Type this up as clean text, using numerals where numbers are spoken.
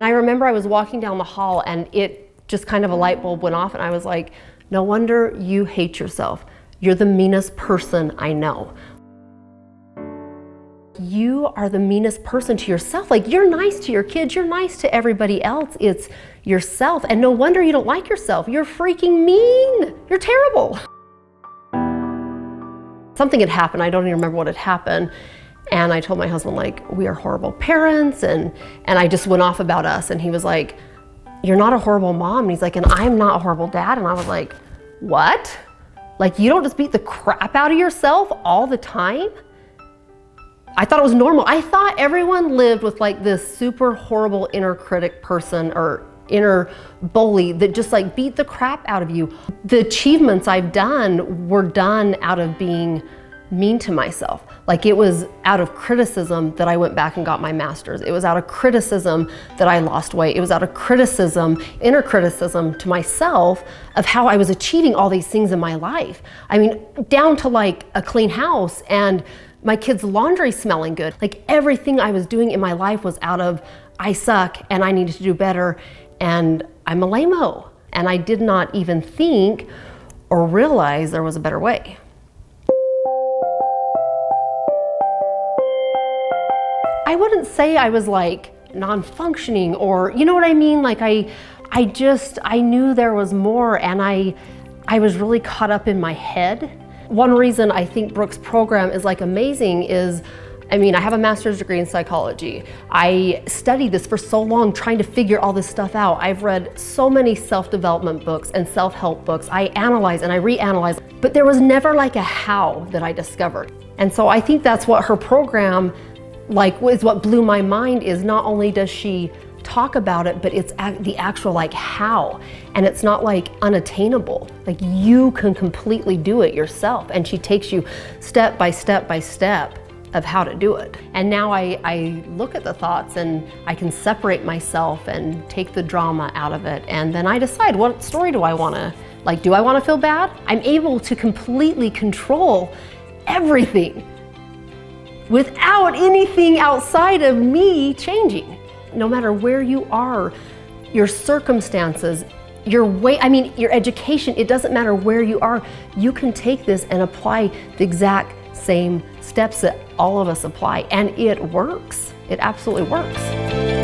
I remember I was walking down the hall and it just kind of a light bulb went off and I was like, no wonder you hate yourself. You're the meanest person I know. You are the meanest person to yourself. Like, you're nice to your kids, you're nice to everybody else. It's yourself. And no wonder you don't like yourself. You're freaking mean. You're terrible. Something had happened. I don't even remember what had happened. And I told my husband, like, we are horrible parents. And I just went off about us. And he was like, you're not a horrible mom. And he's like, and I'm not a horrible dad. And I was like, what? Like, you don't just beat the crap out of yourself all the time? I thought it was normal. I thought everyone lived with like this super horrible inner critic person or inner bully that just like beat the crap out of you. The achievements I've done were done out of being mean to myself. Like, it was out of criticism that I went back and got my master's. It was out of criticism that I lost weight. It was out of criticism, inner criticism to myself of how I was achieving all these things in my life. I mean, down to like a clean house and my kids' laundry smelling good. Like, everything I was doing in my life was out of, I suck and I needed to do better and I'm a lame-o. And I did not even think or realize there was a better way. I wouldn't say I was like non-functioning or, you know what I mean? Like, I knew there was more and I was really caught up in my head. One reason I think Brooke's program is like amazing is, I mean, I have a master's degree in psychology. I studied this for so long trying to figure all this stuff out. I've read so many self-development books and self-help books. I analyze and I reanalyze, but there was never like a how that I discovered. And so I think that's what her program like is what blew my mind is not only does she talk about it, but it's the actual like how, and it's not like unattainable. Like, you can completely do it yourself, and she takes you step by step by step of how to do it. And now I look at the thoughts and I can separate myself and take the drama out of it, and then I decide, what story do I want to, like, do I want to feel bad? I'm able to completely control everything without anything outside of me changing. No matter where you are, your circumstances, your way, I mean, your education, it doesn't matter where you are, you can take this and apply the exact same steps that all of us apply, and it works. It absolutely works.